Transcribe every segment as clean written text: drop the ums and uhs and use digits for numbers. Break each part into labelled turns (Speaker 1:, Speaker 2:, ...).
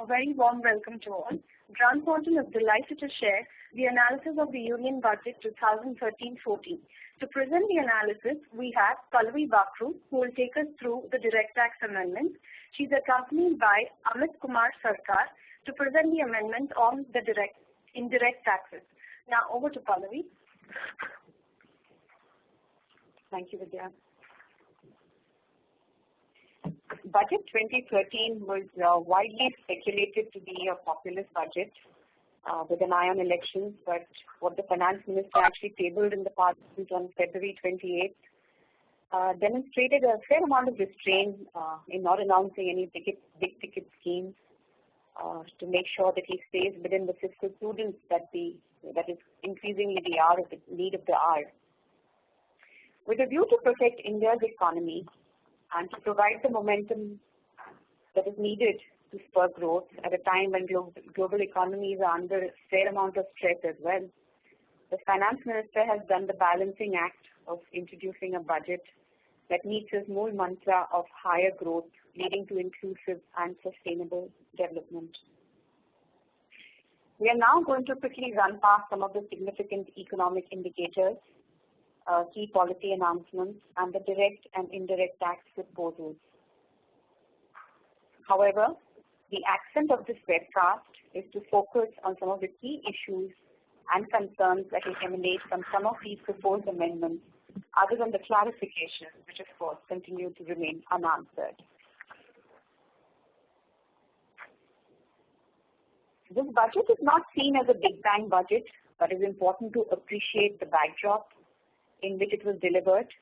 Speaker 1: A very warm welcome to all. Grant Thornton is delighted to share the analysis of the Union Budget 2013-14. To present the analysis, we have Pallavi Bakru, who will take us through the direct tax amendments. She's accompanied by Amit Kumar Sarkar to present the amendment on the indirect taxes. Now over to Pallavi.
Speaker 2: Thank you, Vidya. Budget 2013 was widely speculated to be a populist budget with an eye on elections, but what the finance minister actually tabled in the parliament on February 28th demonstrated a fair amount of restraint in not announcing any big ticket schemes to make sure that he stays within the fiscal prudence that is increasingly the need of the hour. With a view to protect India's economy and to provide the momentum that is needed to spur growth at a time when global economies are under a fair amount of stress as well, the finance minister has done the balancing act of introducing a budget that meets his whole mantra of higher growth leading to inclusive and sustainable development. We are now going to quickly run past some of the significant economic indicators, key policy announcements, and the direct and indirect tax proposals. However, the accent of this webcast is to focus on some of the key issues and concerns that will emanate from some of these proposed amendments, other than the clarifications, which of course continue to remain unanswered. This budget is not seen as a big bang budget, but is important to appreciate the backdrop in which it was delivered.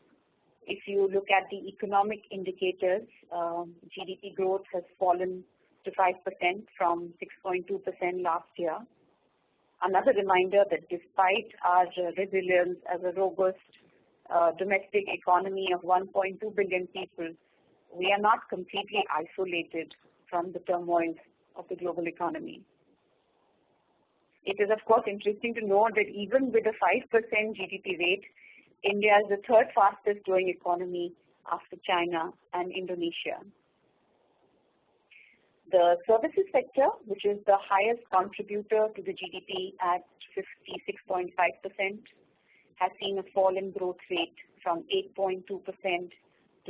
Speaker 2: If you look at the economic indicators, GDP growth has fallen to 5% from 6.2% last year. Another reminder that despite our resilience as a robust domestic economy of 1.2 billion people, we are not completely isolated from the turmoil of the global economy. It is of course interesting to note that even with a 5% GDP rate, India is the third fastest growing economy after China and Indonesia. The services sector, which is the highest contributor to the GDP at 56.5%, has seen a fall in growth rate from 8.2% to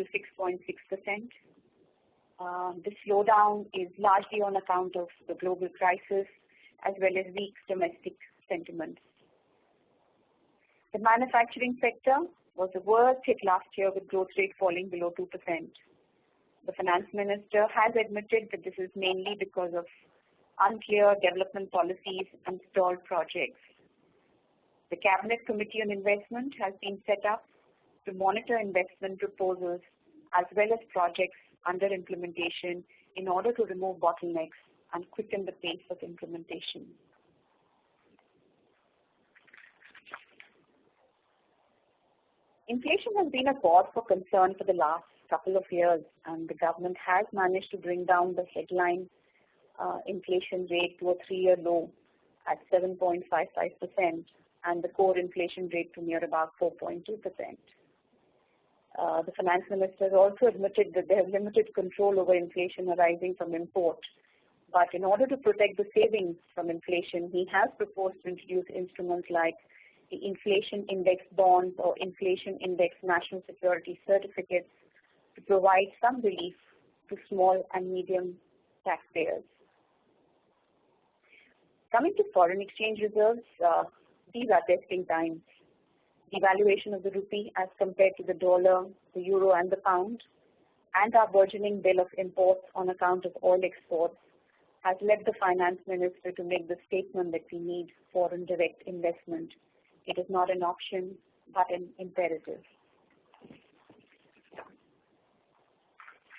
Speaker 2: 6.6%. This slowdown is largely on account of the global crisis as well as weak domestic sentiment. The manufacturing sector was the worst hit last year with growth rate falling below 2%. The finance minister has admitted that this is mainly because of unclear development policies and stalled projects. The Cabinet Committee on Investment has been set up to monitor investment proposals as well as projects under implementation in order to remove bottlenecks and quicken the pace of implementation. Inflation has been a cause for concern for the last couple of years, and the government has managed to bring down the headline inflation rate to a 3-year low at 7.55% and the core inflation rate to near about 4.2%. The finance minister has also admitted that they have limited control over inflation arising from import, but in order to protect the savings from inflation, he has proposed to introduce instruments like the inflation index bonds or inflation index national security certificates to provide some relief to small and medium taxpayers. Coming to foreign exchange reserves, these are testing times. The valuation of the rupee as compared to the dollar, the euro and the pound, and our burgeoning bill of imports on account of oil exports has led the finance minister to make the statement that we need foreign direct investment. It is not an option, but an imperative.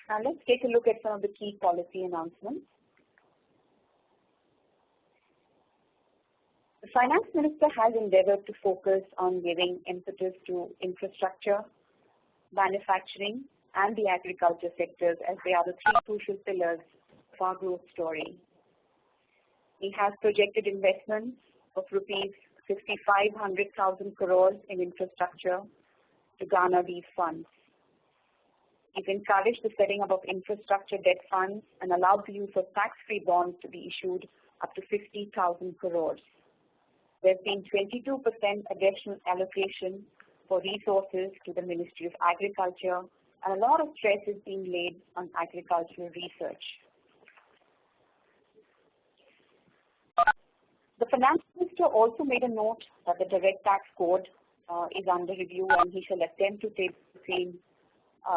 Speaker 2: Now let's take a look at some of the key policy announcements. The finance minister has endeavored to focus on giving impetus to infrastructure, manufacturing, and the agriculture sectors, as they are the three crucial pillars of our growth story. He has projected investments of rupees 5,500,000 crores in infrastructure to garner these funds. He's encouraged the setting up of infrastructure debt funds and allowed the use of tax-free bonds to be issued up to 50,000 crores. There's been 22% additional allocation for resources to the Ministry of Agriculture, and a lot of stress is being laid on agricultural research. The Finance Minister also made a note that the Direct Tax Code is under review, and he shall attempt to take the same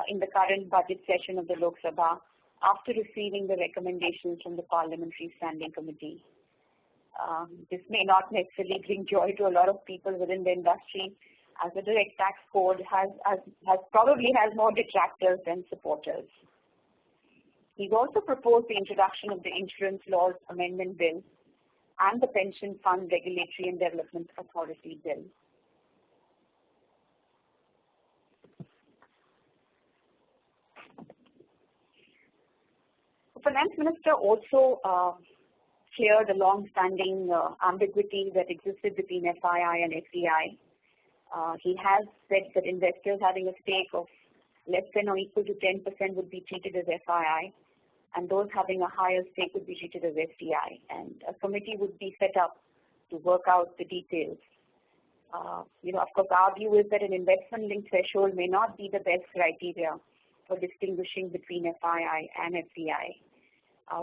Speaker 2: in the current budget session of the Lok Sabha after receiving the recommendations from the Parliamentary Standing Committee. This may not necessarily bring joy to a lot of people within the industry, as the Direct Tax Code probably has more detractors than supporters. He's also proposed the introduction of the Insurance Laws Amendment Bill and the Pension Fund Regulatory and Development Authority Bill. The Finance Minister also cleared the long-standing ambiguity that existed between FII and FDI. He has said that investors having a stake of less than or equal to 10% would be treated as FII, and those having a higher stake would be treated as FDI. And a committee would be set up to work out the details. Of course, our view is that an investment-linked threshold may not be the best criteria for distinguishing between FII and FDI.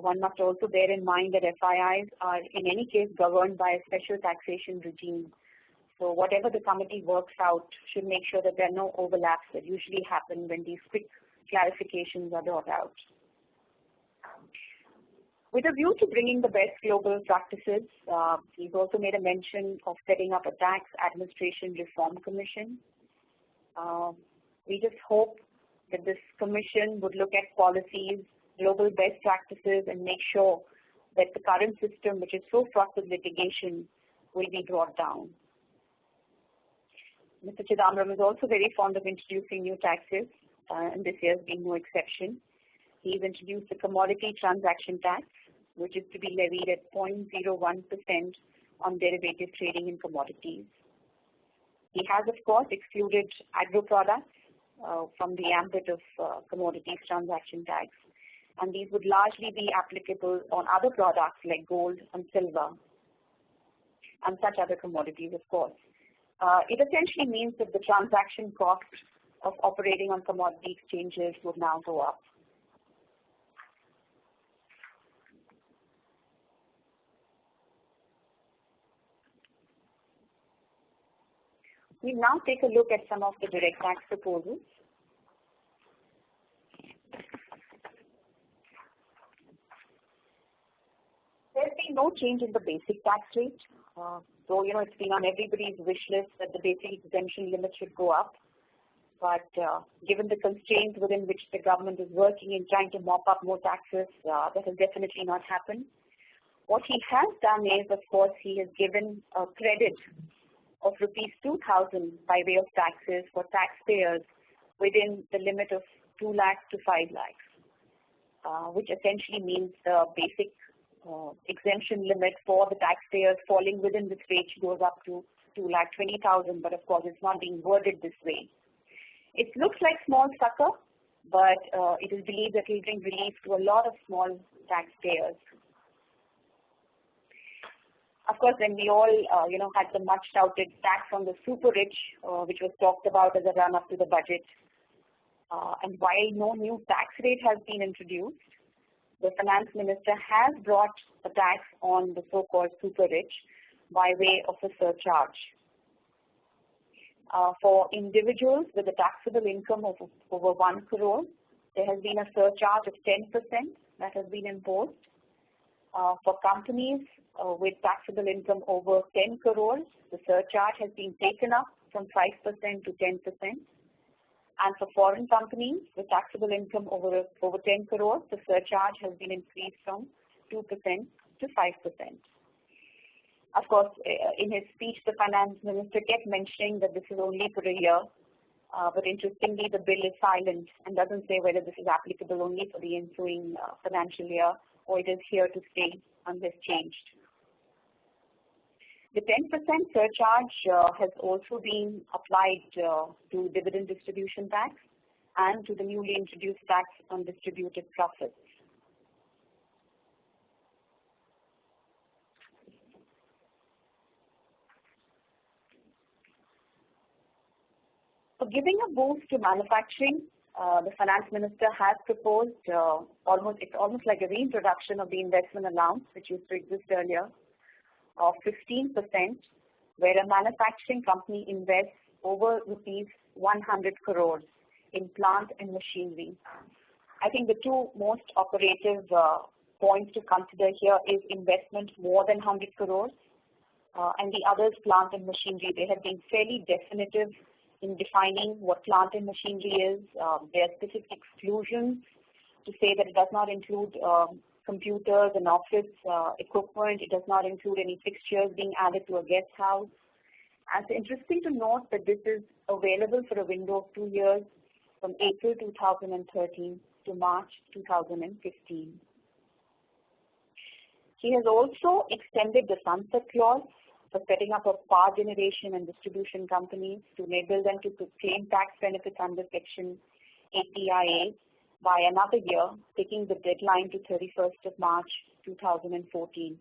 Speaker 2: One must also bear in mind that FIIs are in any case governed by a special taxation regime. So whatever the committee works out should make sure that there are no overlaps that usually happen when these quick clarifications are brought out. With a view to bringing the best global practices, he's also made a mention of setting up a Tax Administration Reform Commission. We just hope that this commission would look at policies, global best practices, and make sure that the current system, which is so fraught with litigation, will be brought down. Mr. Chidambaram is also very fond of introducing new taxes, and this year has been no exception. He's introduced the commodity transaction tax, which is to be levied at 0.01% on derivative trading in commodities. He has, of course, excluded agro products from the ambit of commodities transaction tax, and these would largely be applicable on other products like gold and silver and such other commodities, of course. It essentially means that the transaction cost of operating on commodity exchanges would now go up. We now take a look at some of the direct tax proposals. There's been no change in the basic tax rate. So, it's been on everybody's wish list that the basic exemption limit should go up. But given the constraints within which the government is working in trying to mop up more taxes, that has definitely not happened. What he has done is, of course, he has given a credit of rupees 2,000 by way of taxes for taxpayers within the limit of 2 lakhs to 5 lakhs, which essentially means the basic exemption limit for the taxpayers falling within this range goes up to 2,20,000, but of course it's not being worded this way. It looks like small sucker, but it is believed that it will bring relief to a lot of small taxpayers. Of course, when we all, had the much-touted tax on the super rich, which was talked about as a run-up to the budget, and while no new tax rate has been introduced, the Finance Minister has brought a tax on the so-called super rich by way of a surcharge. For individuals with a taxable income of over 1 crore, there has been a surcharge of 10% that has been imposed. For companies with taxable income over 10 crores, the surcharge has been taken up from 5% to 10%. And for foreign companies with taxable income over 10 crores, the surcharge has been increased from 2% to 5%. Of course, in his speech, the Finance Minister kept mentioning that this is only for a year. But interestingly, the bill is silent and doesn't say whether this is applicable only for the ensuing financial year or it is here to stay unless changed. The 10% surcharge has also been applied to dividend distribution tax and to the newly introduced tax on distributed profits. So giving a boost to manufacturing, the finance minister has proposed it's almost like a reintroduction of the investment allowance, which used to exist earlier, of 15%, where a manufacturing company invests over rupees 100 crores in plant and machinery. I think the two most operative points to consider here is investment more than 100 crores and the others plant and machinery. They have been fairly definitive in defining what plant and machinery is. There are specific exclusions to say that it does not include computers and office equipment. It does not include any fixtures being added to a guest house. And it's interesting to note that this is available for a window of 2 years from April 2013 to March 2015. He has also extended the sunset clause for setting up of power generation and distribution companies to enable them to claim tax benefits under Section 80IA by another year, taking the deadline to 31st of March 2014.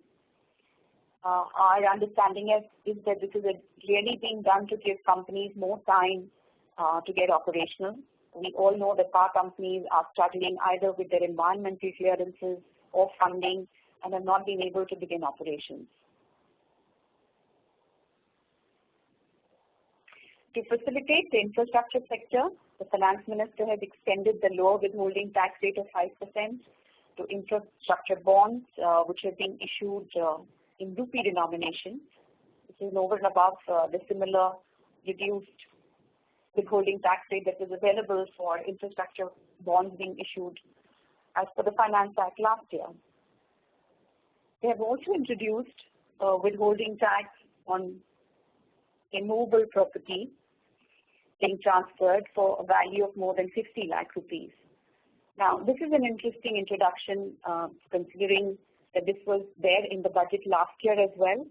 Speaker 2: Our understanding is that this is really being done to give companies more time to get operational. We all know that power companies are struggling either with their environmental clearances or funding and have not been able to begin operations. To facilitate the infrastructure sector, the finance minister has extended the lower withholding tax rate of 5% to infrastructure bonds, which have been issued in rupee denomination, which is over and above the similar reduced withholding tax rate that was available for infrastructure bonds being issued as per the Finance Act last year. They have also introduced withholding tax on immovable property being transferred for a value of more than 50 lakh rupees. Now, this is an interesting introduction considering that this was there in the budget last year as well,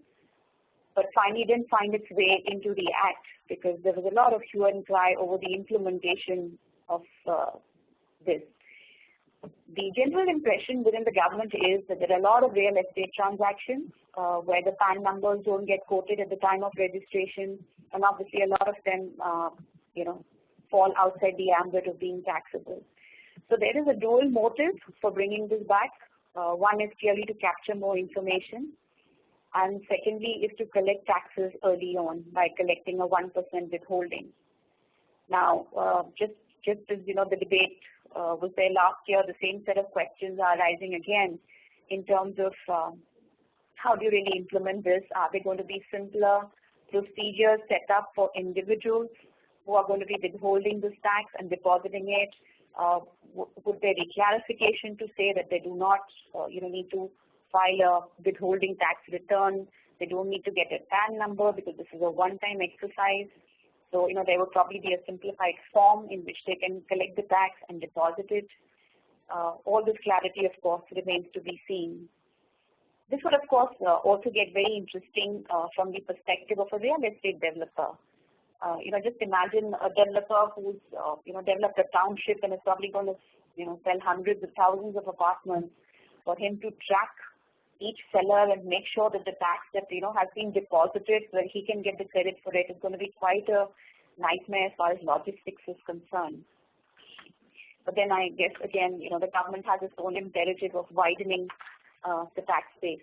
Speaker 2: but finally didn't find its way into the Act because there was a lot of hue and cry over the implementation of this. The general impression within the government is that there are a lot of real estate transactions where the PAN numbers don't get quoted at the time of registration, and obviously a lot of them, fall outside the ambit of being taxable. So there is a dual motive for bringing this back. One is clearly to capture more information, and secondly is to collect taxes early on by collecting a 1% withholding. Now, just as the debate was there last year, the same set of questions are arising again in terms of how do you really implement this? Are there going to be simpler procedures set up for individuals who are going to be withholding this tax and depositing it? Would there be clarification to say that they do not need to file a withholding tax return? They don't need to get a PAN number because this is a one-time exercise. So, there would probably be a simplified form in which they can collect the tax and deposit it. All this clarity, of course, remains to be seen. This would, of course, also get very interesting from the perspective of a real estate developer. Just imagine a developer who's, developed a township and is probably going to, sell hundreds of thousands of apartments. For him to track each seller and make sure that the tax that, has been deposited where he can get the credit for it is going to be quite a nightmare as far as logistics is concerned. But then I guess, again, the government has its own imperative of widening the tax base.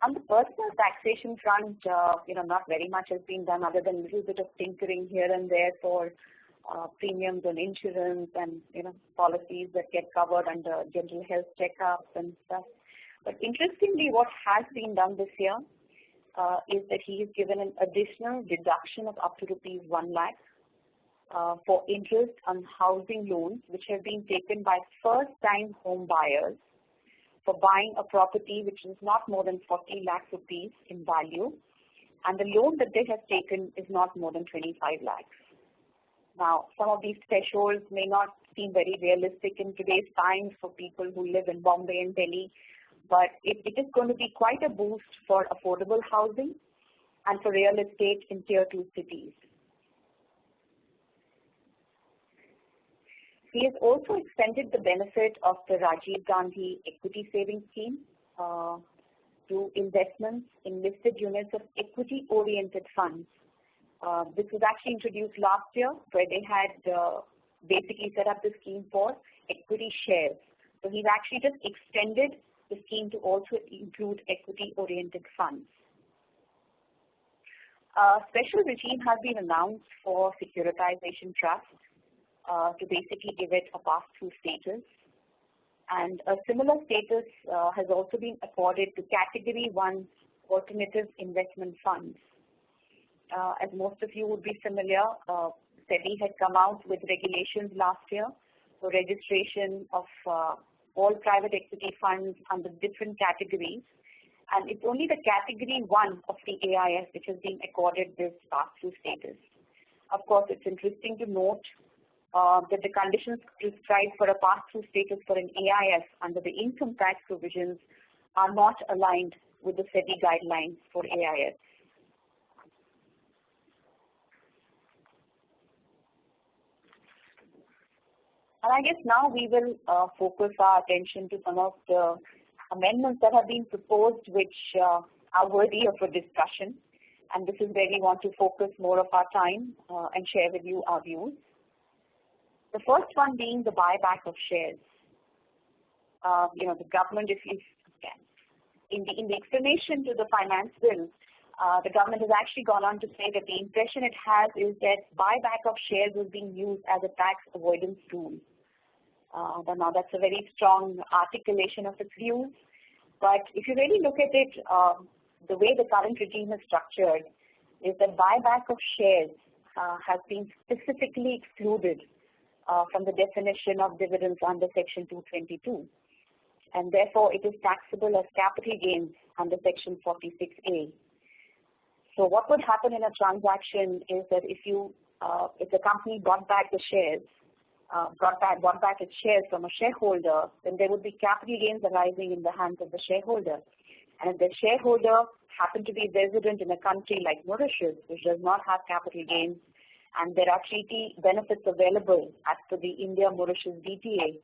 Speaker 2: On the personal taxation front, not very much has been done other than a little bit of tinkering here and there for premiums on insurance and, policies that get covered under general health checkups and stuff. But interestingly, what has been done this year is that he has given an additional deduction of up to rupees 1 lakh for interest on housing loans which have been taken by first-time home buyers for buying a property which is not more than 40 lakh rupees in value, and the loan that they have taken is not more than 25 lakhs. Now, some of these thresholds may not seem very realistic in today's times for people who live in Bombay and Delhi, but it is going to be quite a boost for affordable housing. and for real estate in Tier 2 cities. He has also extended the benefit of the Rajiv Gandhi Equity Savings Scheme to investments in listed units of equity-oriented funds. This was actually introduced last year, where they had basically set up the scheme for equity shares. So he's actually just extended the scheme to also include equity-oriented funds. A special regime has been announced for securitization trust to basically give it a pass-through status. And a similar status has also been accorded to Category 1 alternative investment funds. As most of you would be familiar, SEBI had come out with regulations last year for registration of all private equity funds under different categories. And it's only the Category 1 of the AIF which has been accorded this pass-through status. Of course, it's interesting to note that the conditions prescribed for a pass-through status for an AIF under the income tax provisions are not aligned with the SEBI guidelines for AIFs. And I guess now we will focus our attention to some of the amendments that have been proposed which are worthy of a discussion. And this is where we want to focus more of our time and share with you our views. The first one being the buyback of shares. The government, if you can, in the explanation to the finance bill, the government has actually gone on to say that the impression it has is that buyback of shares is being used as a tax avoidance tool. Now that's a very strong articulation of its views, but if you really look at it, the way the current regime is structured is that buyback of shares has been specifically excluded from the definition of dividends under Section 222, and therefore it is taxable as capital gains under Section 46A. So what would happen in a transaction is that if the company bought back the shares, bought back its shares from a shareholder, then there would be capital gains arising in the hands of the shareholder. And if the shareholder happened to be resident in a country like Mauritius, which does not have capital gains, and there are treaty benefits available as per the India-Mauritius DTA,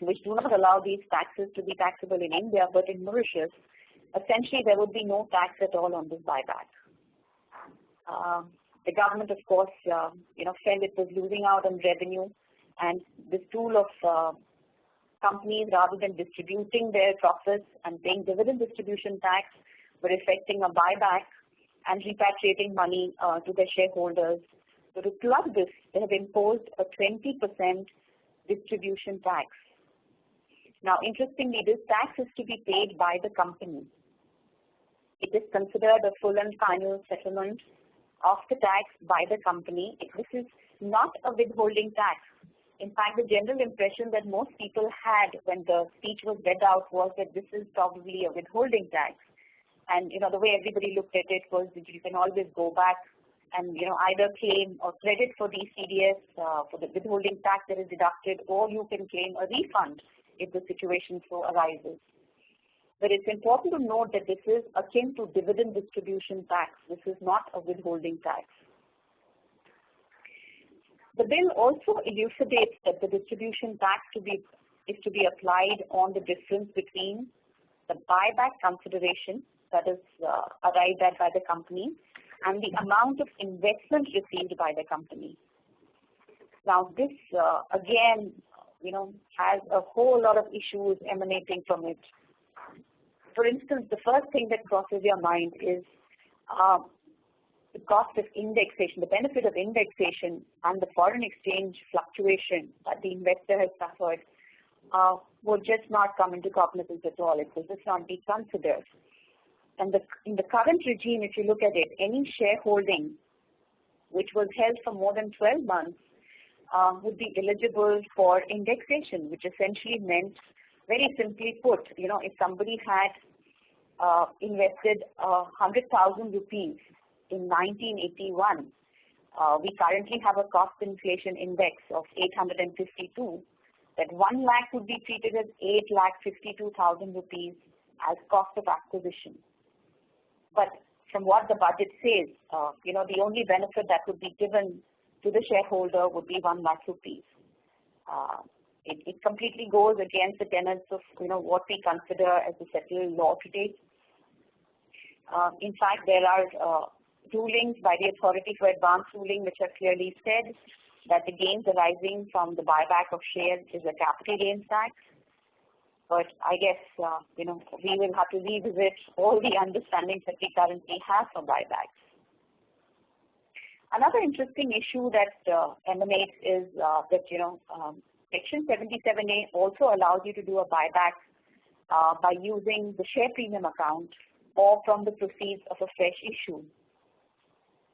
Speaker 2: which do not allow these taxes to be taxable in India but in Mauritius, essentially there would be no tax at all on this buyback. The government, of course, felt it was losing out on revenue, and this tool of companies, rather than distributing their profits and paying dividend distribution tax, were effecting a buyback and repatriating money to their shareholders. So to plug this, they have imposed a 20% distribution tax. Now, interestingly, this tax is to be paid by the company. It is considered a full and final settlement of the tax by the company. This is not a withholding tax. In fact, the general impression that most people had when the speech was read out was that this is probably a withholding tax. And, the way everybody looked at it was that you can always go back and, either claim or credit for the CDS, for the withholding tax that is deducted, or you can claim a refund if the situation so arises. But it's important to note that this is akin to dividend distribution tax. This is not a withholding tax. The bill also elucidates that the distribution tax is to be applied on the difference between the buyback consideration that is arrived at by the company and the amount of investment received by the company. Now this again, has a whole lot of issues emanating from it. For instance, the first thing that crosses your mind is the cost of indexation, the benefit of indexation and the foreign exchange fluctuation that the investor has suffered would just not come into cognizance at all. It will just not be considered. And in the current regime, if you look at it, any shareholding which was held for more than 12 months would be eligible for indexation, which essentially meant, very simply put, if somebody had invested 100,000 rupees in 1981, we currently have a cost inflation index of 852, that 1 lakh would be treated as 8,52,000 rupees as cost of acquisition. But from what the budget says, the only benefit that would be given to the shareholder would be 1 lakh rupees. It completely goes against the tenets of what we consider as the settled law today. In fact, there are rulings by the Authority for Advanced Ruling which have clearly said that the gains arising from the buyback of shares is a capital gains tax. But I guess, we will have to revisit all the understandings that we currently have for buybacks. Another interesting issue that emanates is that, Section 77A also allows you to do a buyback by using the share premium account or from the proceeds of a fresh issue.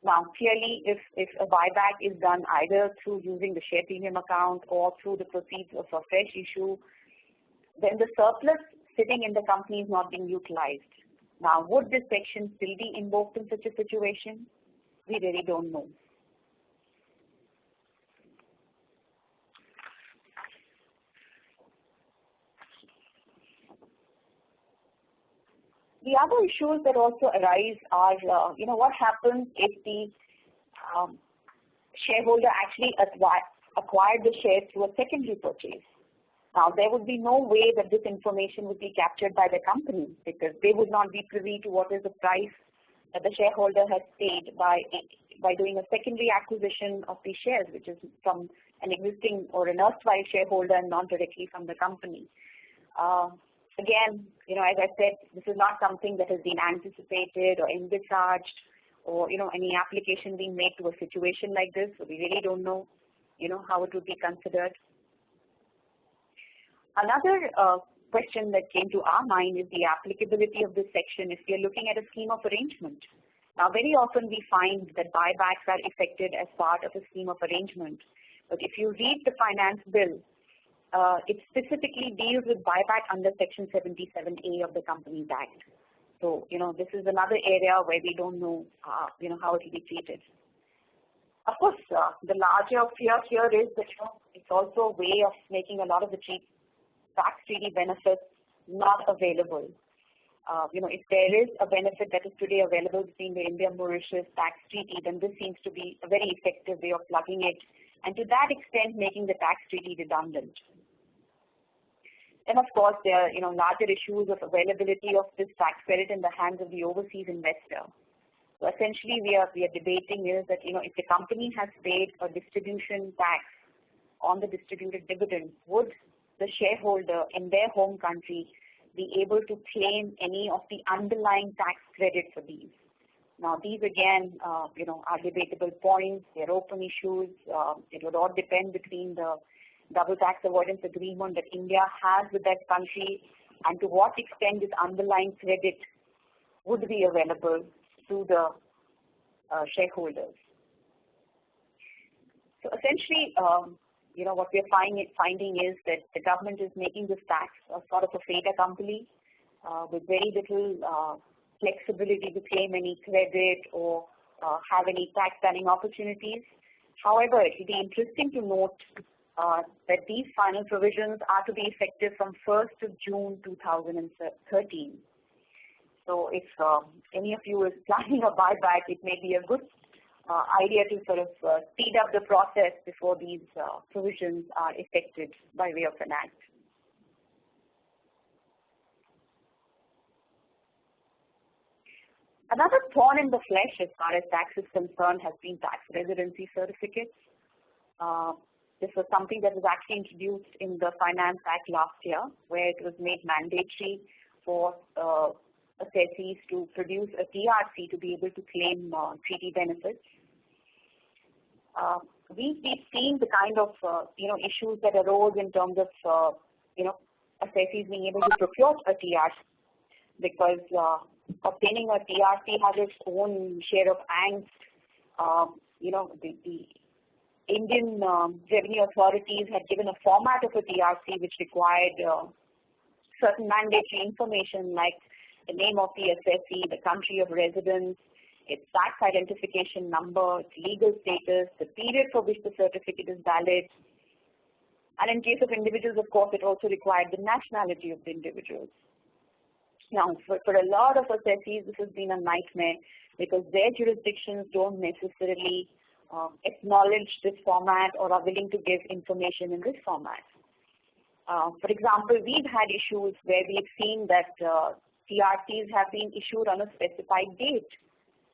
Speaker 2: Now, clearly, if a buyback is done either through using the share premium account or through the proceeds of a fresh issue, then the surplus sitting in the company is not being utilized. Now, would this section still be invoked in such a situation? We really don't know. The other issues that also arise are, what happens if the shareholder actually acquired the shares through a secondary purchase. Now, there would be no way that this information would be captured by the company because they would not be privy to what is the price that the shareholder has paid by doing a secondary acquisition of the shares, which is from an existing or an erstwhile shareholder and not directly from the company. Again, as I said, this is not something that has been anticipated or envisaged or, any application being made to a situation like this. So we really don't know, how it would be considered. Another question that came to our mind is the applicability of this section if we are looking at a scheme of arrangement. Now, very often we find that buybacks are effected as part of a scheme of arrangement. But if you read the finance bill, it specifically deals with buyback under Section 77A of the Companies Act. So, this is another area where we don't know, how it will be treated. Of course, the larger fear here is that, it's also a way of making a lot of the tax treaty benefits not available. If there is a benefit that is today available between the India-Mauritius tax treaty, then this seems to be a very effective way of plugging it, and to that extent making the tax treaty redundant. And of course, there are larger issues of availability of this tax credit in the hands of the overseas investor. So essentially, we are debating is that if the company has paid a distribution tax on the distributed dividend, would the shareholder in their home country be able to claim any of the underlying tax credit for these? Now, these again, are debatable points. They're open issues. It would all depend between the double tax avoidance agreement that India has with that country and to what extent this underlying credit would be available to the shareholders. So essentially, what we're finding is that the government is making this tax a sort of a fait accompli with very little flexibility to claim any credit or have any tax planning opportunities. However, it will be interesting to note that these final provisions are to be effective from 1st of June 2013. So if any of you is planning a buyback, it may be a good idea to sort of speed up the process before these provisions are effected by way of an act. Another thorn in the flesh as far as tax is concerned has been tax residency certificates. This was something that was actually introduced in the Finance Act last year, where it was made mandatory for assessees to produce a TRC to be able to claim treaty benefits. We've seen the kind of issues that arose in terms of assessees being able to procure a TRC, because obtaining a TRC has its own share of angst. The Indian revenue authorities had given a format of a TRC which required certain mandatory information like the name of the assessee, the country of residence, its tax identification number, its legal status, the period for which the certificate is valid. And in case of individuals, of course, it also required the nationality of the individuals. Now, for a lot of assessees, this has been a nightmare because their jurisdictions don't necessarily acknowledge this format or are willing to give information in this format. For example, we've had issues where we've seen that TRCs have been issued on a specified date.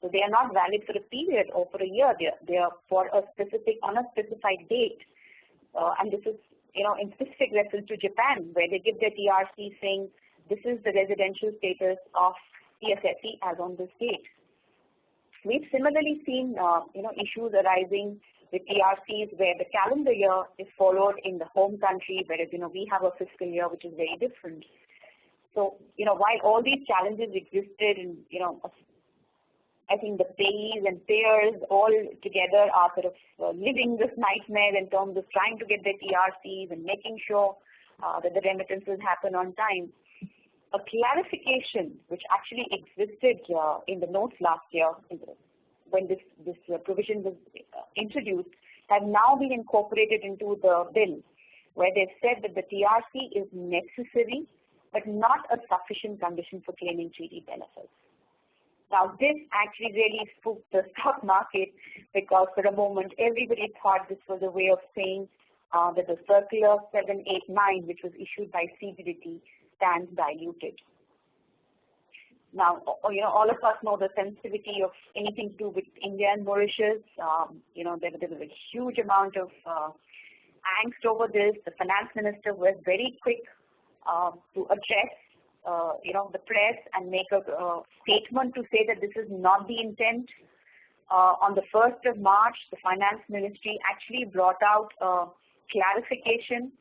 Speaker 2: So they are not valid for a period or for a year. They are for a on a specified date. And this is, in specific reference to Japan, where they give their TRC saying this is the residential status of the assessee as on this date. We've similarly seen, issues arising with TRCs where the calendar year is followed in the home country, whereas, we have a fiscal year which is very different. So, while all these challenges existed and, I think the payees and payers all together are sort of living this nightmare in terms of trying to get their TRCs and making sure that the remittances happen on time. A clarification which actually existed in the notes last year when this provision was introduced have now been incorporated into the bill, where they've said that the TRC is necessary but not a sufficient condition for claiming treaty benefits. Now, this actually really spooked the stock market because for a moment everybody thought this was a way of saying that the Circular 789, which was issued by CBDT, stands diluted. Now, all of us know the sensitivity of anything to do with India and Mauritius. There was a huge amount of angst over this. The finance minister was very quick to address the press and make a statement to say that this is not the intent. On the 1st of March, the finance ministry actually brought out a clarification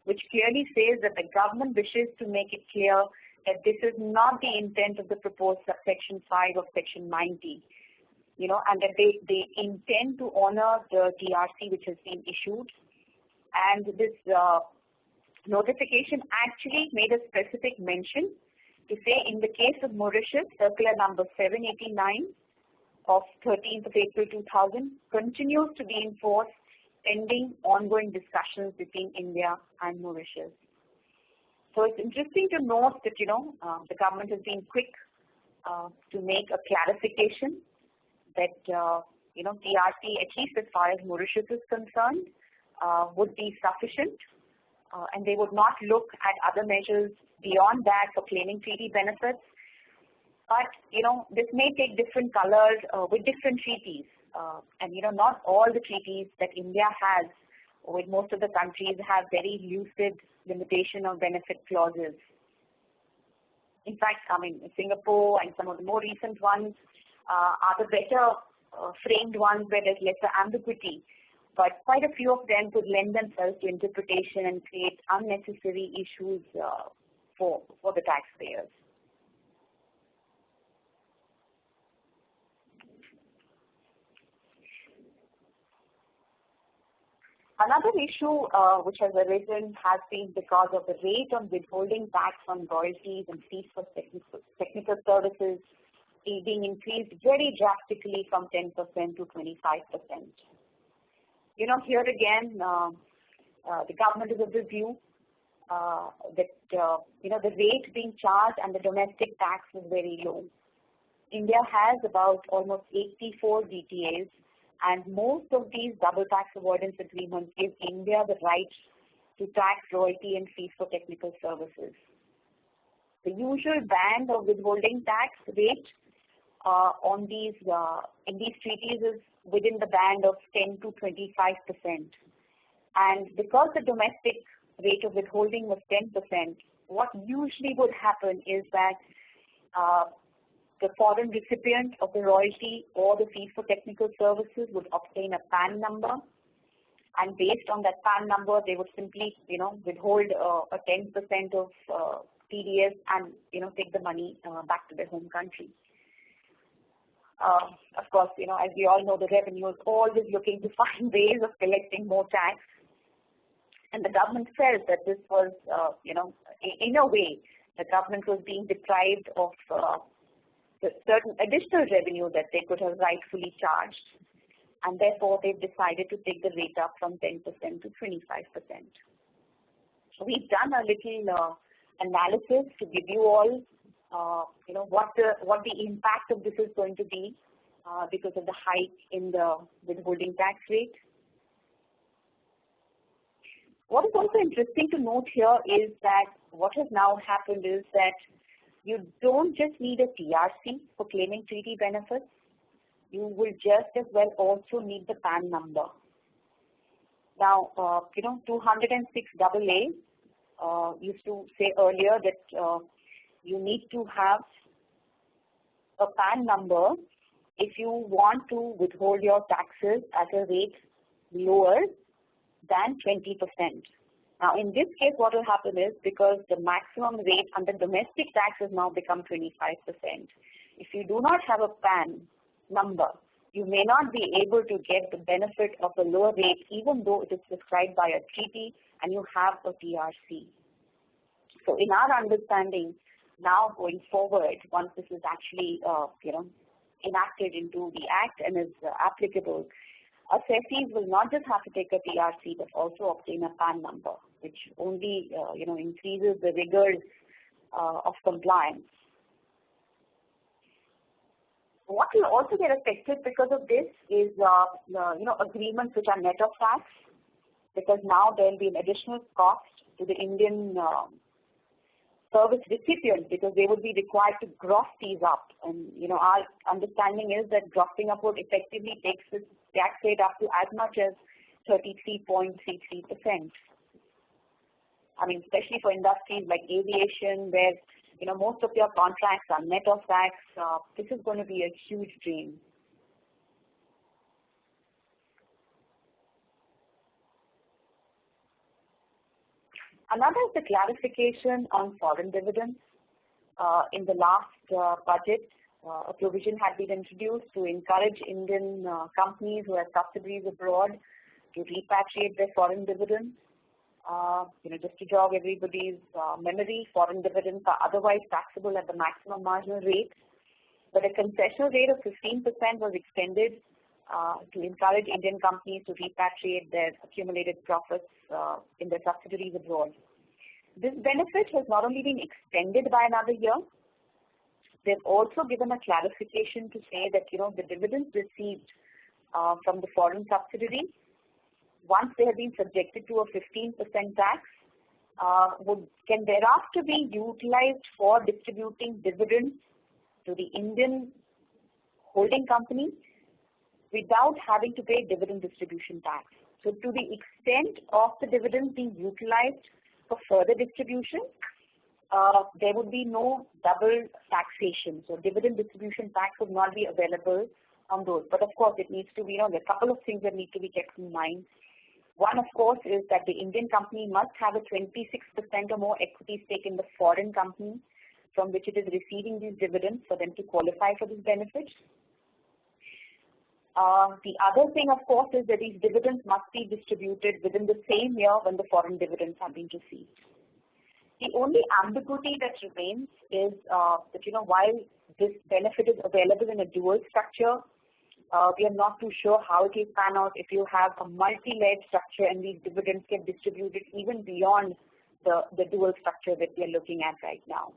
Speaker 2: which clearly says that the government wishes to make it clear that this is not the intent of the proposed subsection 5 of section 90, and that they intend to honor the TRC which has been issued. And this notification actually made a specific mention to say in the case of Mauritius, circular number 789 of 13th of April 2000 continues to be in force pending ongoing discussions between India and Mauritius. So it's interesting to note that, the government has been quick to make a clarification that, TRC, at least as far as Mauritius is concerned, would be sufficient, and they would not look at other measures beyond that for claiming treaty benefits. But, this may take different colors with different treaties. And, not all the treaties that India has with most of the countries have very lucid limitation of benefit clauses. In fact, Singapore and some of the more recent ones are the better framed ones where there's lesser ambiguity. But quite a few of them could lend themselves to interpretation and create unnecessary issues for the taxpayers. Another issue which has arisen has been because of the rate on withholding tax on royalties and fees for technical services being increased very drastically from 10% to 25%. Here again, the government is of the view that, the rate being charged and the domestic tax is very low. India has about almost 84 DTAs, and most of these double tax avoidance agreements give India the right to tax royalty and fees for technical services. The usual band of withholding tax rate on these in these treaties is within the band of 10 to 25%. And because the domestic rate of withholding was 10%, what usually would happen is that the foreign recipient of the royalty or the fees for technical services would obtain a PAN number, and based on that PAN number, they would simply, withhold a 10% of TDS and, take the money back to their home country. Of course, as we all know, the revenue is always looking to find ways of collecting more tax, and the government felt that this was, in a way, the government was being deprived of certain additional revenue that they could have rightfully charged, and therefore they've decided to take the rate up from 10% to 25%. So we've done a little analysis to give you all what the impact of this is going to be because of the hike in the withholding tax rate. What is also interesting to note here is that what has now happened is that you don't just need a TRC for claiming treaty benefits. You will just as well also need the PAN number. Now, 206 AA used to say earlier that you need to have a PAN number if you want to withhold your taxes at a rate lower than 20%. Now, in this case, what will happen is because the maximum rate under domestic tax has now become 25%. If you do not have a PAN number, you may not be able to get the benefit of a lower rate even though it is prescribed by a treaty and you have a TRC. So in our understanding, now going forward, once this is actually enacted into the Act and is applicable, assessees will not just have to take a TRC but also obtain a PAN number, which only increases the rigors of compliance. What will also get affected because of this is agreements which are net of tax, because now there will be an additional cost to the Indian service recipient because they would be required to gross these up. And our understanding is that grossing up would effectively takes this tax rate up to as much as 33.33%. I mean, especially for industries like aviation, where most of your contracts are net of tax, this is going to be a huge drain. Another is the clarification on foreign dividends. In the last budget, a provision had been introduced to encourage Indian companies who have subsidiaries abroad to repatriate their foreign dividends. Just to jog everybody's memory, foreign dividends are otherwise taxable at the maximum marginal rate, but a concessional rate of 15% was extended to encourage Indian companies to repatriate their accumulated profits in their subsidiaries abroad. This benefit has not only been extended by another year, they've also given a clarification to say that the dividends received from the foreign subsidiary, once they have been subjected to a 15% tax, can thereafter be utilized for distributing dividends to the Indian holding company without having to pay dividend distribution tax. So to the extent of the dividends being utilized for further distribution, there would be no double taxation. So dividend distribution tax would not be available on those. But of course, it needs to be, there are a couple of things that need to be kept in mind. One, of course, is that the Indian company must have a 26% or more equity stake in the foreign company from which it is receiving these dividends for them to qualify for this benefit. The other thing, of course, is that these dividends must be distributed within the same year when the foreign dividends have been received. The only ambiguity that remains is that, while this benefit is available in a dual structure, we are not too sure how it will pan out if you have a multi-layered structure and these dividends get distributed even beyond the dual structure that we are looking at right now.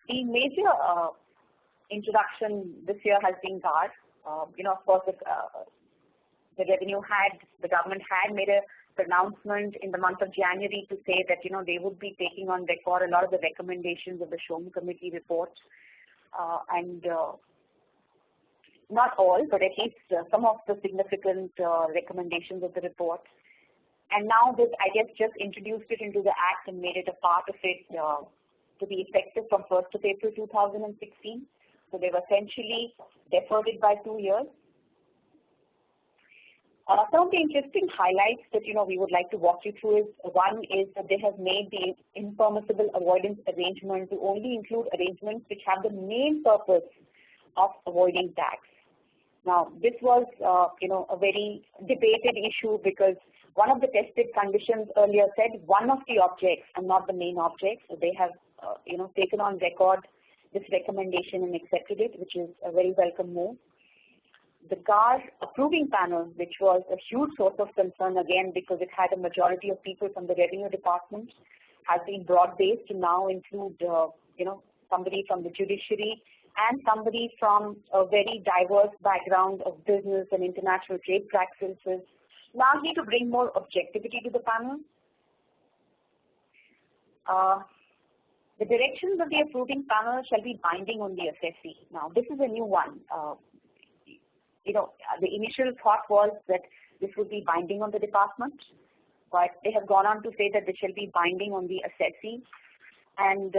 Speaker 2: The major introduction this year has been GAR. Of course, the government had made a pronouncement in the month of January to say that they would be taking on record a lot of the recommendations of the Shom Committee report, and not all, but at least some of the significant recommendations of the report. And now this, I guess, just introduced it into the Act and made it a part of it to be effective from 1st of April 2016. So they've essentially deferred it by 2 years. Some of the interesting highlights that we would like to walk you through is, one is that they have made the impermissible avoidance arrangement to only include arrangements which have the main purpose of avoiding tax. Now, this was a very debated issue because one of the tested conditions earlier said one of the objects and not the main object. So they have taken on record this recommendation and accepted it, which is a very welcome move. the GAR approving panel, which was a huge source of concern again because it had a majority of people from the revenue department, has been broad-based to now include, somebody from the judiciary and somebody from a very diverse background of business and international trade practices, largely to bring more objectivity to the panel. The directions of the approving panel shall be binding on the assessee. Now, this is a new one. The initial thought was that this would be binding on the department, but they have gone on to say that this shall be binding on the assessee. And,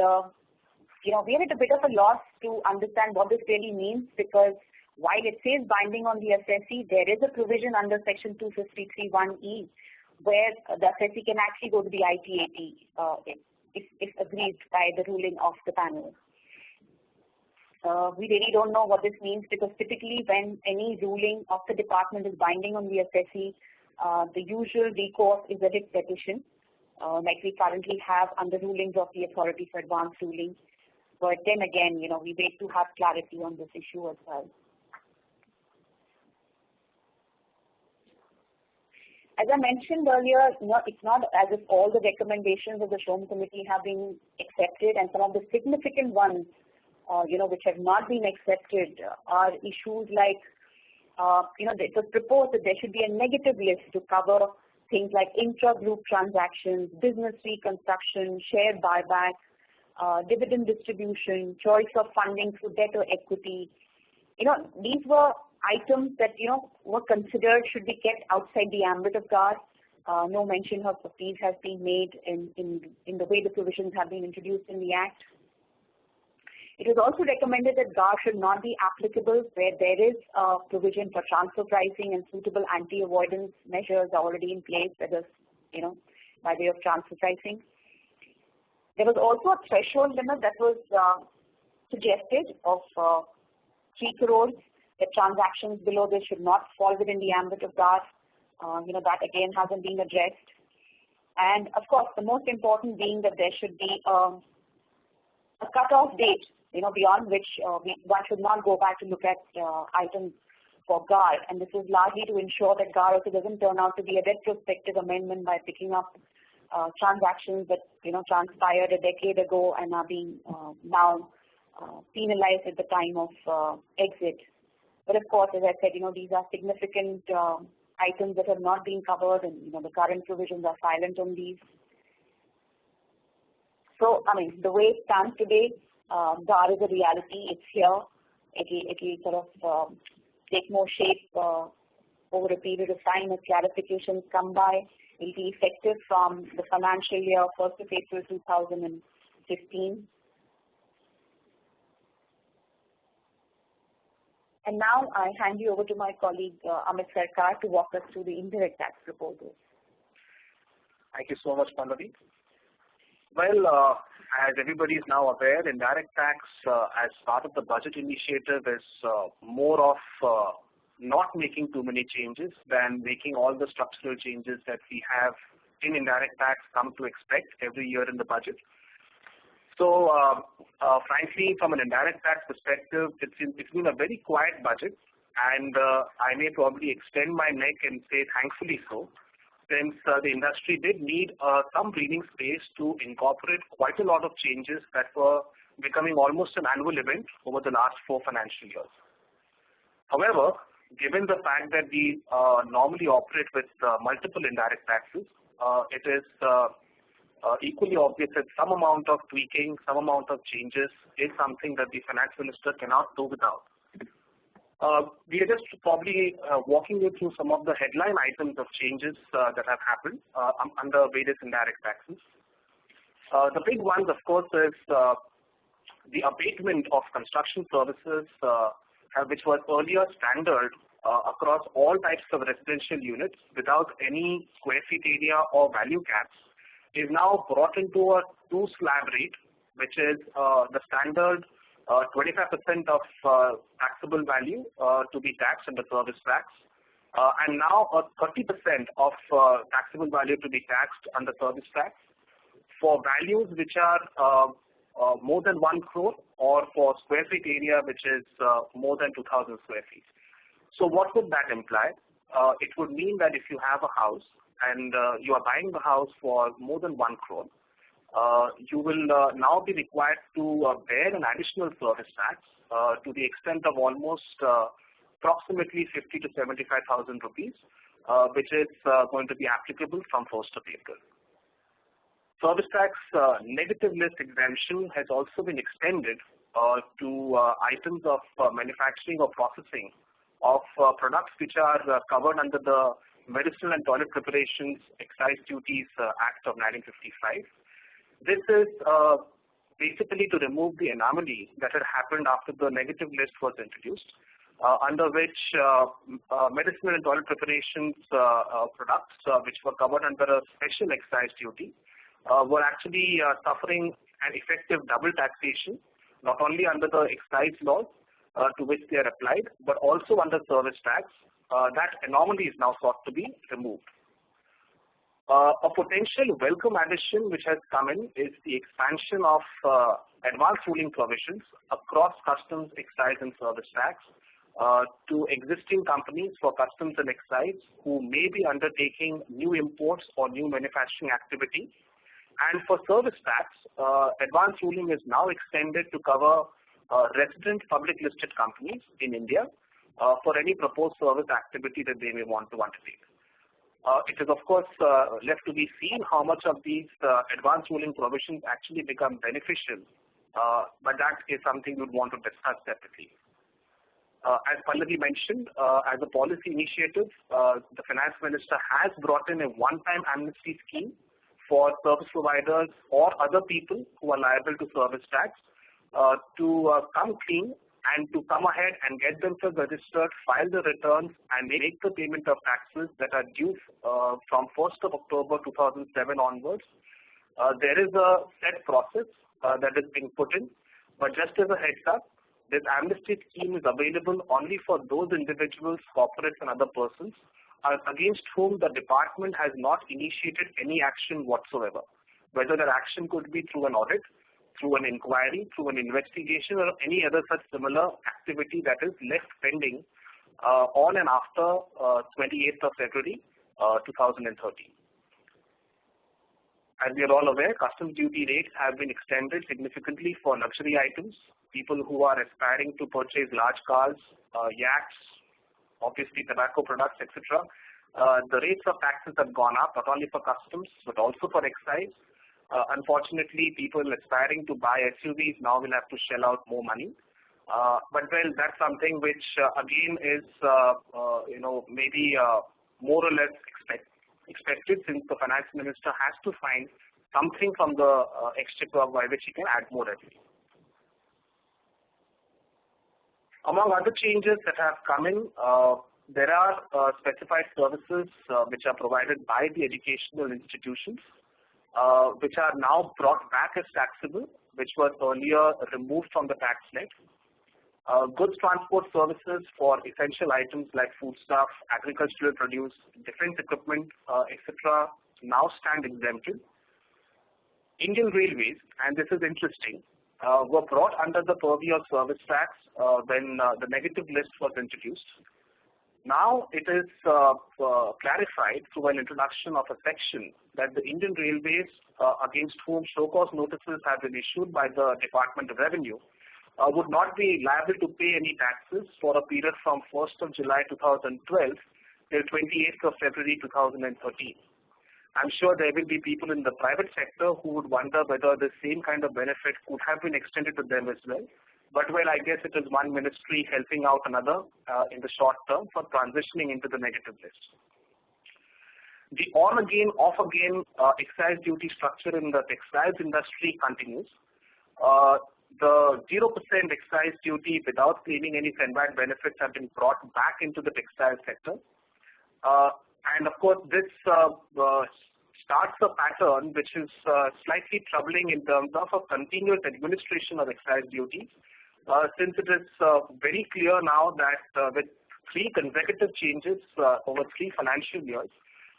Speaker 2: we are at a bit of a loss to understand what this really means, because while it says binding on the assessee, there is a provision under Section 253(1)(e) where the assessee can actually go to the ITAT if agreed by the ruling of the panel. We really don't know what this means, because typically when any ruling of the department is binding on the assessee, the usual recourse is a writ petition, like we currently have under rulings of the authority for advance rulings. But then again, we wait to have clarity on this issue as well. As I mentioned earlier, it's not as if all the recommendations of the Shom Committee have been accepted, and some of the significant ones, which have not been accepted are issues like, it was proposed that there should be a negative list to cover things like intra-group transactions, business reconstruction, share buyback, dividend distribution, choice of funding through debt or equity. These were items that, were considered should be kept outside the ambit of GAR. No mention of these has been made in the way the provisions have been introduced in the Act. It was also recommended that GAR should not be applicable where there is a provision for transfer pricing and suitable anti-avoidance measures are already in place, whether, by way of transfer pricing. There was also a threshold limit that was suggested of 3 crores. The transactions below this should not fall within the ambit of GAR. That again hasn't been addressed. And of course, the most important being that there should be a cutoff date, beyond which one should not go back to look at items for GAR. And this is largely to ensure that GAR also doesn't turn out to be a retrospective amendment by picking up transactions that transpired a decade ago and are being now penalized at the time of exit. But of course, as I said, these are significant items that have not been covered, and the current provisions are silent on these. So, the way it stands today, GAR is a reality. It's here. It will sort of take more shape over a period of time as clarifications come by. It will be effective from the financial year 1st of April 2015. And now I hand you over to my colleague Amit Sarkar to walk us through the indirect tax proposals.
Speaker 3: Thank you so much, Pallavi. Well, as everybody is now aware, indirect tax as part of the budget initiative is more of not making too many changes than making all the structural changes that we have in indirect tax come to expect every year in the budget. So, frankly, from an indirect tax perspective, it's been a very quiet budget, and I may probably extend my neck and say thankfully so, since the industry did need some breathing space to incorporate quite a lot of changes that were becoming almost an annual event over the last 4 financial years. However, given the fact that we normally operate with multiple indirect taxes, it is equally obvious that some amount of tweaking, some amount of changes is something that the finance minister cannot do without. We are just probably walking you through some of the headline items of changes that have happened under various indirect taxes. The big ones, of course, is the abatement of construction services, which was earlier standard across all types of residential units without any square feet area or value caps, is now brought into a 2-slab rate, which is the standard 25% of taxable value to be taxed under service tax, and now 30% of taxable value to be taxed under service tax for values which are more than 1 crore or for square feet area which is more than 2,000 square feet. So what would that imply? It would mean that if you have a house and you are buying the house for more than 1 crore, you will now be required to bear an additional service tax to the extent of almost approximately 50 to 75,000 rupees, which is going to be applicable from 1st of April. Service tax negative list exemption has also been extended to items of manufacturing or processing of products which are covered under the Medicinal and Toilet Preparations Excise Duties Act of 1955. This is basically to remove the anomaly that had happened after the negative list was introduced, under which medicinal and toilet preparations products which were covered under a special excise duty were actually suffering an effective double taxation, not only under the excise laws to which they are applied, but also under service tax. That anomaly is now sought to be removed. A potential welcome addition which has come in is the expansion of advance ruling provisions across customs, excise and service tax to existing companies for customs and excise who may be undertaking new imports or new manufacturing activity. And for service tax, advance ruling is now extended to cover resident public listed companies in India for any proposed service activity that they may want to undertake. It is, of course, left to be seen how much of these advance ruling provisions actually become beneficial, but that is something we would want to discuss separately. As Pallavi mentioned, as a policy initiative, the Finance Minister has brought in a one-time amnesty scheme for service providers or other people who are liable to service tax to come clean and to come ahead and get themselves registered, file the returns, and make the payment of taxes that are due from 1st of October 2007 onwards. There is a set process that is being put in, but just as a heads up, this amnesty scheme is available only for those individuals, corporates, and other persons against whom the department has not initiated any action whatsoever, whether that action could be through an audit, through an inquiry, through an investigation, or any other such similar activity that is left pending on and after 28th of February 2013. As we are all aware, customs duty rates have been extended significantly for luxury items, people who are aspiring to purchase large cars, yachts, obviously tobacco products, etc. The rates of taxes have gone up, not only for customs, but also for excise. Unfortunately, people aspiring to buy SUVs now will have to shell out more money. But well, that's something which again is, maybe more or less expected, since the Finance Minister has to find something from the exchequer by which he can add more revenue. Among other changes that have come in, there are specified services which are provided by the educational institutions, which are now brought back as taxable, which was earlier removed from the tax net. Goods transport services for essential items like foodstuff, agricultural produce, defense equipment, etc. now stand exempted. Indian Railways, and this is interesting, were brought under the purview of service tax when the negative list was introduced. Now it is clarified through an introduction of a section that the Indian Railways, against whom show cause notices have been issued by the Department of Revenue, would not be liable to pay any taxes for a period from 1st of July 2012 till 28th of February 2013. I'm sure there will be people in the private sector who would wonder whether the same kind of benefit could have been extended to them as well. But well, I guess it is one ministry helping out another in the short term for transitioning into the negative list. The on-again, off-again excise duty structure in the textiles industry continues. The 0% excise duty without claiming any FENBAT benefits have been brought back into the textile sector. And of course, this starts a pattern which is slightly troubling in terms of a continuous administration of excise duties, since it is very clear now that with 3 consecutive changes over 3 financial years,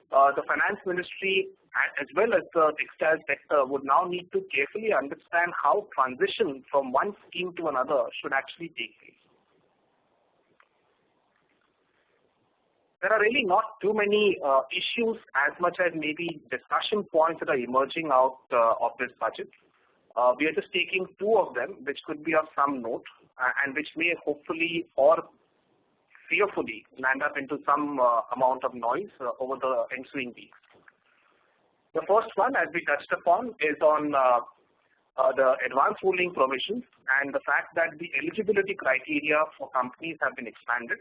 Speaker 3: the Finance Ministry as well as the textile sector would now need to carefully understand how transition from one scheme to another should actually take place. there are really not too many issues as much as maybe discussion points that are emerging out of this budget. We are just taking two of them, which could be of some note and which may hopefully or fearfully land up into some amount of noise over the ensuing weeks. The first one, as we touched upon, is on the advance ruling provisions and the fact that the eligibility criteria for companies have been expanded.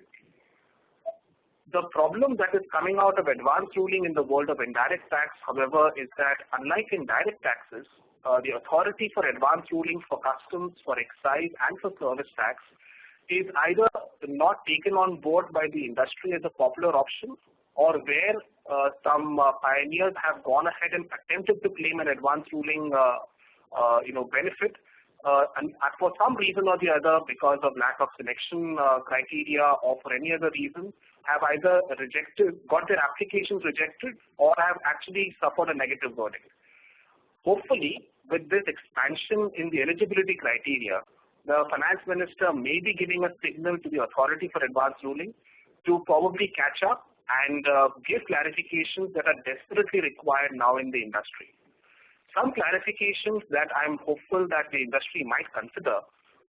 Speaker 3: The problem that is coming out of advance ruling in the world of indirect tax, however, is that unlike in direct taxes, the authority for advance ruling for customs, for excise, and for service tax is either not taken on board by the industry as a popular option, or where some pioneers have gone ahead and attempted to claim an advance ruling benefit, and for some reason or the other, because of lack of selection criteria or for any other reason, have either got their applications rejected, or have actually suffered a negative verdict. Hopefully, with this expansion in the eligibility criteria, the finance minister may be giving a signal to the authority for advance ruling to probably catch up and give clarifications that are desperately required now in the industry. Some clarifications that I'm hopeful that the industry might consider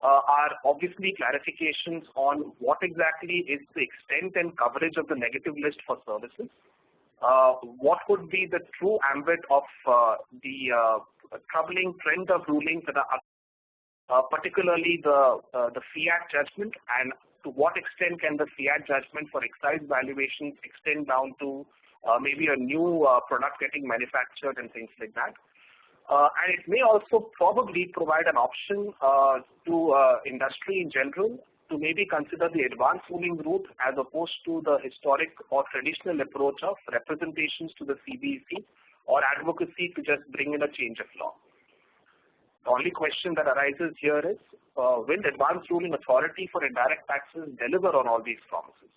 Speaker 3: are obviously clarifications on what exactly is the extent and coverage of the negative list for services. What would be the true ambit of the troubling trend of rulings that are particularly the fiat judgment, and to what extent can the fiat judgment for excise valuations extend down to maybe a new product getting manufactured and things like that. And it may also probably provide an option to industry in general to maybe consider the advance ruling route as opposed to the historic or traditional approach of representations to the CBEC or advocacy to just bring in a change of law. The only question that arises here is, will the advance ruling authority for indirect taxes deliver on all these promises?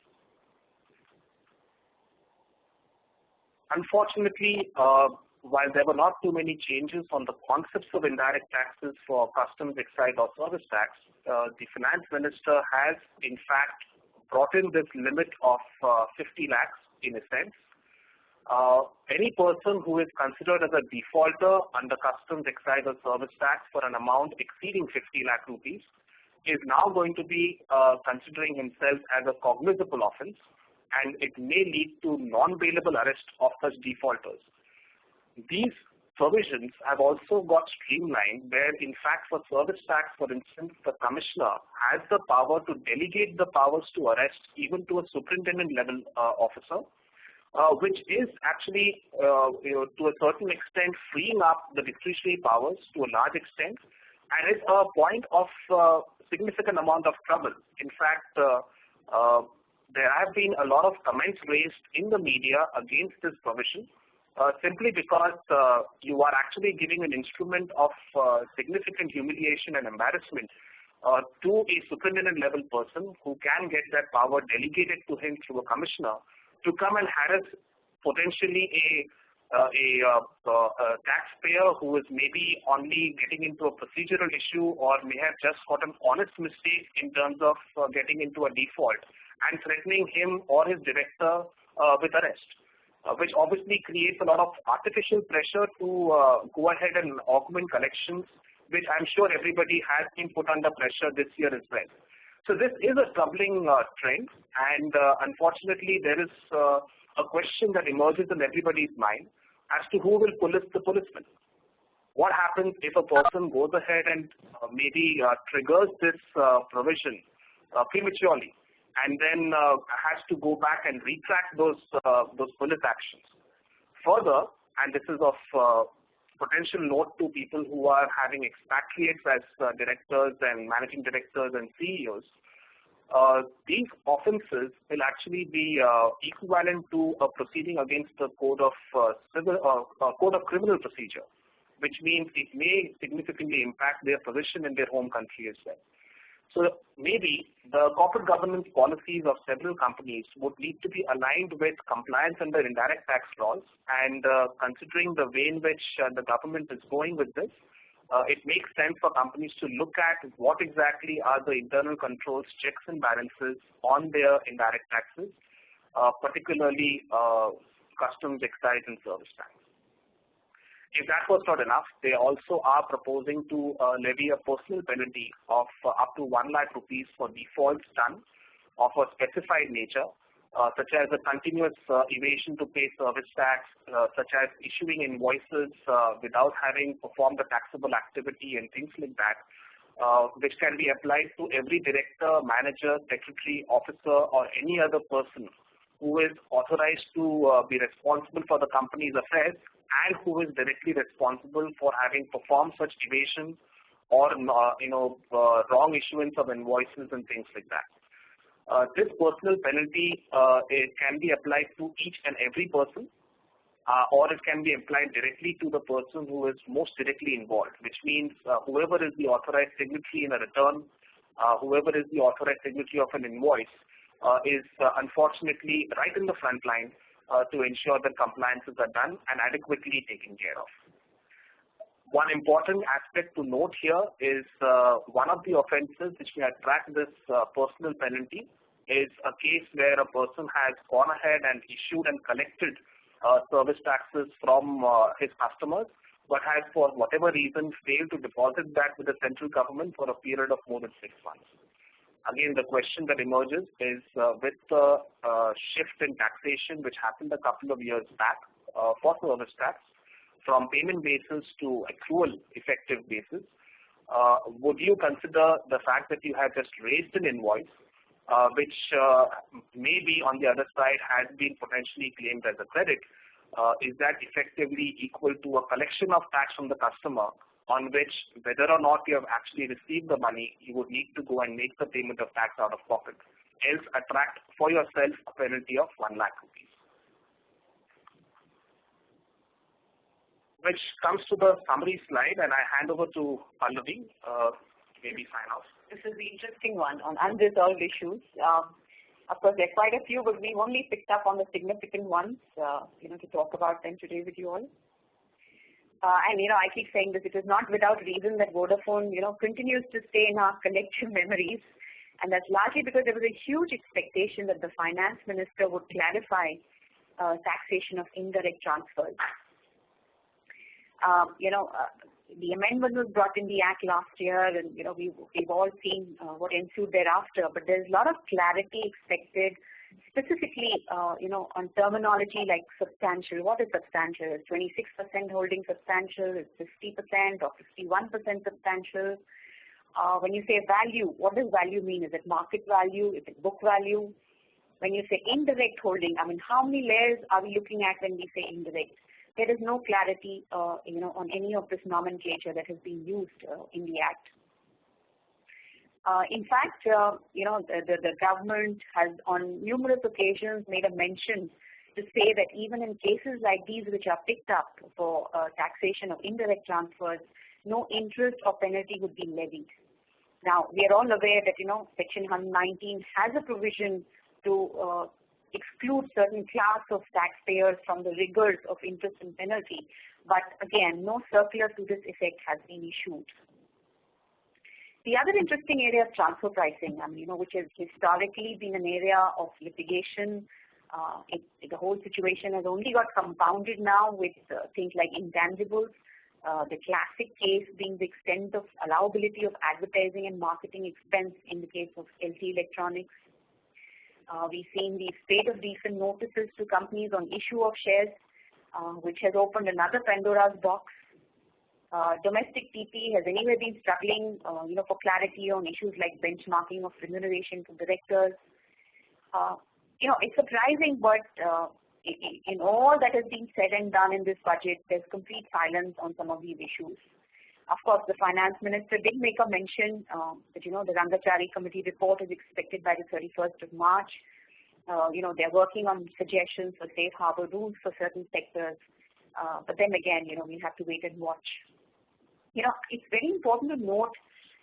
Speaker 3: Unfortunately, while there were not too many changes on the concepts of indirect taxes for customs, excise, or service tax, the finance minister has, in fact, brought in this limit of 50 lakhs in a sense. Any person who is considered as a defaulter under customs, excise, or service tax for an amount exceeding 50 lakh rupees is now going to be considering himself as a cognizable offense, and it may lead to non-bailable arrest of such defaulters. These provisions have also got streamlined where, in fact, for service tax, for instance, the commissioner has the power to delegate the powers to arrest even to a superintendent level officer, which is actually, to a certain extent, freeing up the discretionary powers to a large extent, and is a point of significant amount of trouble. In fact, there have been a lot of comments raised in the media against this provision, simply because you are actually giving an instrument of significant humiliation and embarrassment to a superintendent level person who can get that power delegated to him through a commissioner to come and harass potentially a taxpayer who is maybe only getting into a procedural issue or may have just got an honest mistake in terms of getting into a default and threatening him or his director with arrest. Which obviously creates a lot of artificial pressure to go ahead and augment collections, which I'm sure everybody has been put under pressure this year as well. So this is a troubling trend, and unfortunately there is a question that emerges in everybody's mind as to who will police the policeman. What happens if a person goes ahead and maybe triggers this provision prematurely, and then has to go back and retract those police actions. Further, and this is of potential note to people who are having expatriates as directors and managing directors and CEOs, these offences will actually be equivalent to a proceeding against the code of criminal procedure, which means it may significantly impact their position in their home country as well. So maybe the corporate governance policies of several companies would need to be aligned with compliance under indirect tax laws, and considering the way in which the government is going with this, it makes sense for companies to look at what exactly are the internal controls, checks and balances on their indirect taxes, particularly customs, excise, and service tax. If that was not enough, they also are proposing to levy a personal penalty of up to 1 lakh rupees for defaults done of a specified nature, such as a continuous evasion to pay service tax, such as issuing invoices without having performed a taxable activity and things like that, which can be applied to every director, manager, secretary, officer, or any other person who is authorized to be responsible for the company's affairs and who is directly responsible for having performed such evasion or wrong issuance of invoices and things like that. This personal penalty it can be applied to each and every person, or it can be applied directly to the person who is most directly involved, which means whoever is the authorized signatory in a return, whoever is the authorized signatory of an invoice is unfortunately right in the front line to ensure that compliances are done and adequately taken care of. One important aspect to note here is one of the offences which may attract this personal penalty is a case where a person has gone ahead and issued and collected service taxes from his customers, but has for whatever reason failed to deposit that with the central government for a period of more than 6 months. Again, the question that emerges is with the shift in taxation which happened a couple of years back for service tax, from payment basis to accrual effective basis, would you consider the fact that you have just raised an invoice, which maybe on the other side has been potentially claimed as a credit, is that effectively equal to a collection of tax from the customer on which whether or not you have actually received the money, you would need to go and make the payment of tax out of pocket, else attract for yourself a penalty of 1 lakh rupees. Which comes to the summary slide, and I hand over to Pallavi, maybe sign off.
Speaker 2: This is the interesting one on unresolved issues. Of course, there are quite a few, but we've only picked up on the significant ones, to talk about them today with you all. And I keep saying this, it is not without reason that Vodafone, continues to stay in our collective memories. And that's largely because there was a huge expectation that the finance minister would clarify taxation of indirect transfers. The amendment was brought in the Act last year, and we've all seen what ensued thereafter. But there's a lot of clarity expected, specifically on terminology like substantial. What is substantial? Is 26% holding substantial? Is 50% or 51% substantial? When you say value, what does value mean? Is it market value? Is it book value? When you say indirect holding, how many layers are we looking at when we say indirect? There is no clarity, on any of this nomenclature that has been used in the Act. In fact, the government has on numerous occasions made a mention to say that even in cases like these which are picked up for taxation of indirect transfers, no interest or penalty would be levied. Now, we are all aware that, Section 119 has a provision to exclude certain class of taxpayers from the rigors of interest and penalty. But again, no circular to this effect has been issued. The other interesting area is transfer pricing, which has historically been an area of litigation. The whole situation has only got compounded now with things like intangibles. The classic case being the extent of allowability of advertising and marketing expense in the case of LT Electronics. We've seen the state of decent notices to companies on issue of shares, which has opened another Pandora's box. Domestic TP has anyway been struggling, for clarity on issues like benchmarking of remuneration to directors. It's surprising, but in all that has been said and done in this budget, there's complete silence on some of these issues. Of course, the finance minister did make a mention that, the Rangachari committee report is expected by the 31st of March. They're working on suggestions for safe harbor rules for certain sectors. But then again, we have to wait and watch. It's very important to note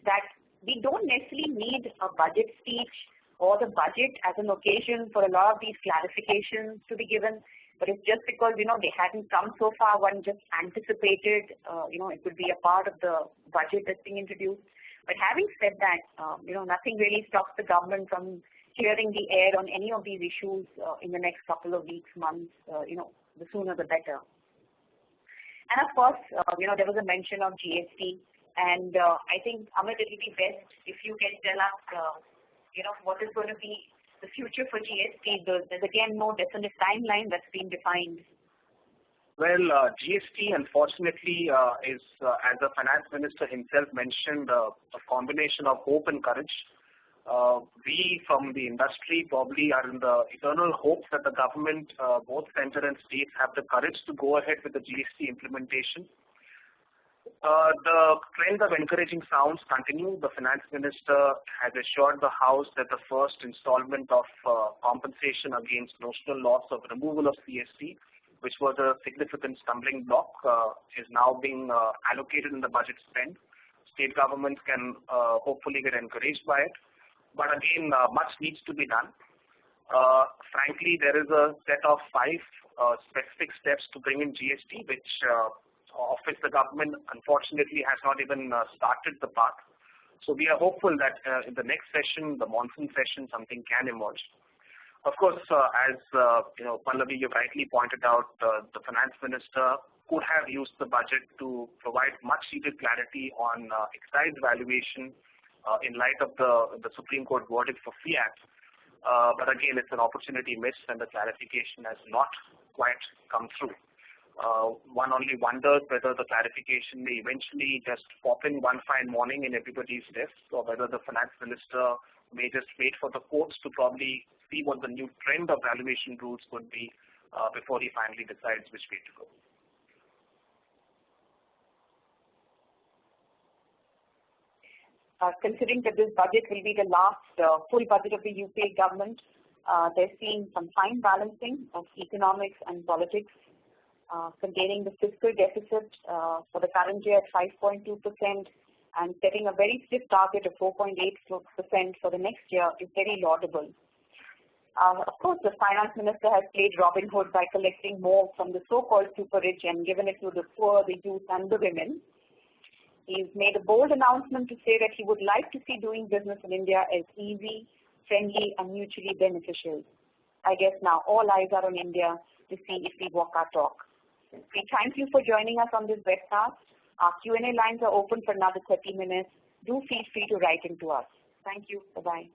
Speaker 2: that we don't necessarily need a budget speech or the budget as an occasion for a lot of these clarifications to be given. But it's just because, they hadn't come so far, one just anticipated, it would be a part of the budget that's being introduced. But having said that, nothing really stops the government from clearing the air on any of these issues in the next couple of weeks, months. The sooner the better. And of course, there was a mention of GST, and I think, Amit, it will be best if you can tell us, what is going to be the future for GST. There's again no definite timeline that's been defined.
Speaker 3: Well, GST, unfortunately, is, as the finance minister himself mentioned, a combination of hope and courage. We from the industry probably are in the eternal hope that the government, both center and states, have the courage to go ahead with the GST implementation. The trend of encouraging sounds continue. The finance minister has assured the House that the first installment of compensation against notional loss of removal of CST, which was a significant stumbling block, is now being allocated in the budget spend. State governments can hopefully get encouraged by it. But again, much needs to be done. Frankly, there is a set of 5 specific steps to bring in GST, of which the government unfortunately has not even started the path. So we are hopeful that in the next session, the monsoon session, something can emerge. Of course, as Pallavi, you rightly pointed out, the finance minister could have used the budget to provide much needed clarity on excise valuation in light of the Supreme Court verdict for fiat. But again, it's an opportunity missed, and the clarification has not quite come through. One only wonders whether the clarification may eventually just pop in one fine morning in everybody's desk, or whether the finance minister may just wait for the courts to probably see what the new trend of valuation rules could be before he finally decides which way to go.
Speaker 2: Considering that this budget will be the last full budget of the UPA government, they're seeing some fine balancing of economics and politics, containing the fiscal deficit for the current year at 5.2% and setting a very stiff target of 4.8% for the next year is very laudable. Of course, the finance minister has played Robin Hood by collecting more from the so-called super rich and given it to the poor, the youth, and the women. He's made a bold announcement to say that he would like to see doing business in India as easy, friendly, and mutually beneficial. I guess now all eyes are on India to see if we walk our talk. We thank you for joining us on this webcast. Our Q&A lines are open for another 30 minutes. Do feel free to write into us. Thank you. Bye-bye.